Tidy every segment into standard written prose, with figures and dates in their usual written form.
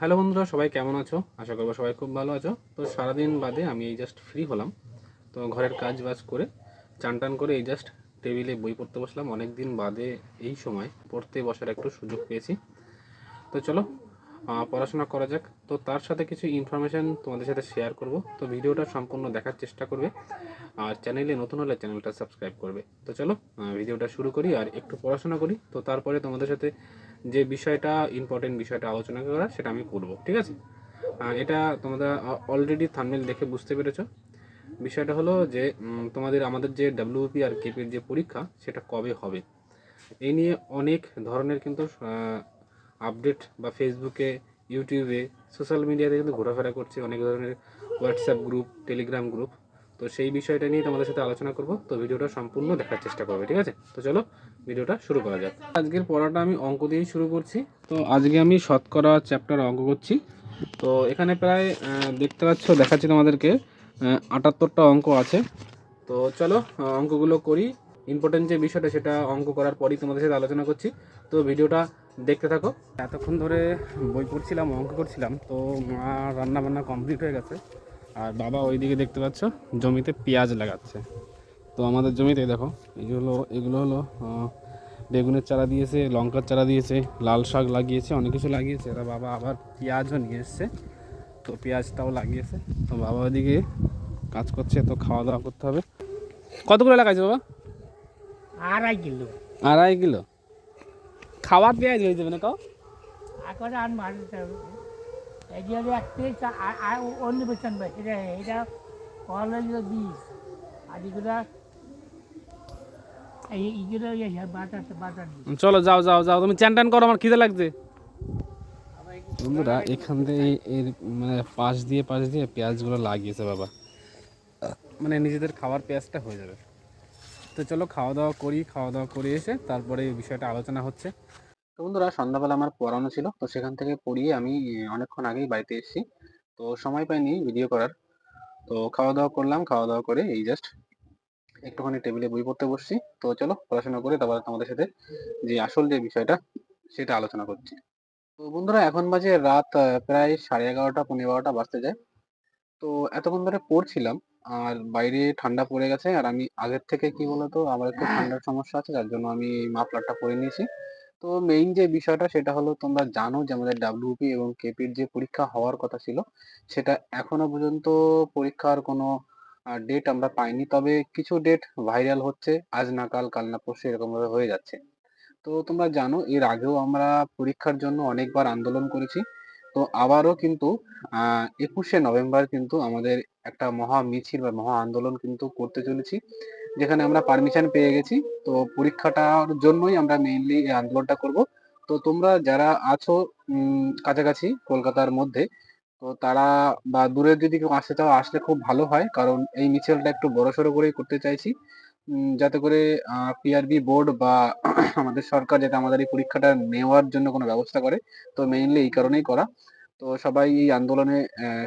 Hello বন্ধুরা, সবাই কেমন আছো? আশা করবো সবাই খুব ভালো আছো। তো সারাদিন বাদে আমি এই জাস্ট ফ্রি হলাম। তো ঘরের কাজ বাজ করে চান টান করে এই জাস্ট টেবিলে বই পড়তে বসলাম। অনেক দিন বাদে এই সময় পড়তে বসার একটু সুযোগ পেয়েছি। তো চলো পড়াশোনা করা যাক। তো তার সাথে কিছু ইনফরমেশান তোমাদের সাথে শেয়ার করব। তো ভিডিওটা সম্পূর্ণ দেখার চেষ্টা করবে, আর চ্যানেলে নতুন হলে চ্যানেলটা সাবস্ক্রাইব করবে। তো চলো ভিডিওটা শুরু করি আর একটু পড়াশোনা করি। তো তারপরে তোমাদের সাথে যে বিষয়টা ইম্পর্টেন্ট বিষয়টা আলোচনা করা সেটা আমি করব, ঠিক আছে? এটা তোমরা অলরেডি থাম্বনেল দেখে বুঝতে পেরেছো। বিষয়টা হলো যে আমাদের যে ডাব্লিউপি আর কেপির যে পরীক্ষা সেটা কবে হবে এই নিয়ে অনেক ধরনের কিন্তু আপডেট বা ফেসবুকে, ইউটিউবে, সোশ্যাল মিডিয়াতে কিন্তু ঘোরাফেরা করছে অনেক ধরনের হোয়াটসঅ্যাপ গ্রুপ, টেলিগ্রাম গ্রুপ। তো সেই বিষয়টা নিয়ে তোমাদের সাথে আলোচনা করব। তো ভিডিওটা সম্পূর্ণ দেখার চেষ্টা করবে, ঠিক আছে? তো চলো ভিডিওটা শুরু করা যাক। আজকের পড়াটা আমি অঙ্ক দিয়েই শুরু করছি। তো আজকে আমি শতকরা চ্যাপ্টার অঙ্ক করছি। তো এখানে প্রায় দেখতে পাচ্ছ, দেখাচ্ছি তোমাদেরকে, 78টা অঙ্ক আছে। তো চলো অঙ্কগুলো করি। ইম্পর্টেন্ট যে বিষয়টা সেটা অঙ্ক করার পরই তোমাদের সাথে আলোচনা করছি। তো ভিডিওটা দেখতে থাকো। এতক্ষণ ধরে বই পড়ছিলাম, অঙ্ক করছিলাম। তো মা রান্না বান্না কমপ্লিট হয়ে গেছে, আর বাবা ওইদিকে দেখতে পাচ্ছ জমিতে পেঁয়াজ লাগাচ্ছে। তো আমাদের জমিতে দেখো এগুলো হলো বেগুনের চারা দিয়েছে, লঙ্কার চারা দিয়েছে, লাল শাক লাগিয়েছে, অনেক কিছু লাগিয়েছে। তা বাবা আবার পেঁয়াজও নিয়ে এসছে, তো পেঁয়াজটাও লাগিয়েছে। তো বাবা ওইদিকে কাজ করছে, তো খাওয়া দাওয়া করতে হবে। কতগুলো লাগাইছে বাবা? 2.5 কিলো। 2.5 কিলো খাওয়ার পেঁয়াজ হয়ে যাবে না কাও? এখন আর মারতে হবে এগুলো 1 পিস অন্য বেতন পাই এটা কলেজের 20 আর এগুলো এইগুলো বাজার দিই। চলো যাও যাও যাও, তুমি চ্যান ট্যান করো, আমার খিদে লাগছে। বন্ধুরা এখান থেকে এর মানে পাশ দিয়ে পেঁয়াজগুলো লাগিয়েছে বাবা, মানে নিজেদের খাওয়ার পেঁয়াজটা হয়ে যাবে। তো চলো খাওয়া দাওয়া করি, খাওয়া দাওয়া করে এসে তারপরে এই বিষয়টা আলোচনা হচ্ছে। তো বন্ধুরা সন্ধ্যাবেলা আমার পড়ানো ছিল, তো সেখান থেকে পড়িয়ে আমি অনেকক্ষণ আগেই বাড়িতে এসেছি। তো সময় পাইনি ভিডিও করার। তো খাওয়া দাওয়া করলাম, খাওয়া দাওয়া করে এই জাস্ট একটুখানি টেবিলে বই পড়তে বসছি। তো চলো পড়াশোনা করে তারপরে তোমাদের সাথে যে আসল যে বিষয়টা সেটা আলোচনা করছি। তো বন্ধুরা এখন বাজে রাত প্রায় 11:30 11:15 বাজতে যায়। তো এতক্ষণ ধরে পড়ছিলাম, আর বাইরে ঠান্ডা পড়ে গেছে। আর আমি আগের থেকে কি বলতো, আমার একটু ঠান্ডার সমস্যা আছে, যার জন্য আমি মাফলারটা পরে নিয়েছি। তো মেইন যে বিষয়টা সেটা হলো, তোমরা জানো যে আমাদের ডাব্লিউপি এবং কেপির যে পরীক্ষা হওয়ার কথা ছিল সেটা এখনো পর্যন্ত পরীক্ষার কোনো ডেট আমরা পাইনি। তবে কিছু ডেট ভাইরাল হচ্ছে, আজ না কাল, কাল না পরশু এরকম ভাবে হয়ে যাচ্ছে। তো তোমরা জানো এর আগেও আমরা পরীক্ষার জন্য অনেকবার আন্দোলন করেছি। তো আবারও কিন্তু 21শে নভেম্বর কিন্তু আমাদের একটা মহা মিছিল বা মহা আন্দোলন কিন্তু করতে চলেছি, যেখানে আমরা পারমিশন পেয়ে গেছি। তো পরীক্ষাটার জন্যই আমরা মেইনলি এই আন্দোলনটা করব। তো তোমরা যারা আছো কাছাকাছি কলকাতার মধ্যে, তো তারা বা দূরে যদি কেউ আসতে চাও, আসলে খুব ভালো হয়, কারণ এই মিছিলটা একটু বড়সড় করেই করতে চাইছি। যাতে করে পিআরবি বোর্ড বা আমাদের সরকার যাতে আমাদের এই পরীক্ষাটা নেওয়ার জন্য কোনো ব্যবস্থা করে। তো মেইনলি এই কারণেই করা। তো সবাই এই আন্দোলনে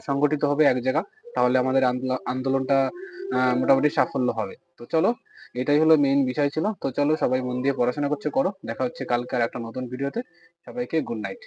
সংগঠিত হবে এক জায়গা, তাহলে আমাদের আন্দোলনটা মোটামুটি সাফল্য হবে। তো চলো, এটাই হলো মেইন বিষয় ছিল। তো চলো সবাই মন দিয়ে পড়াশোনা করছো, করো। দেখা হচ্ছে কালকে আর একটা নতুন ভিডিওতে। সবাইকে গুড নাইট।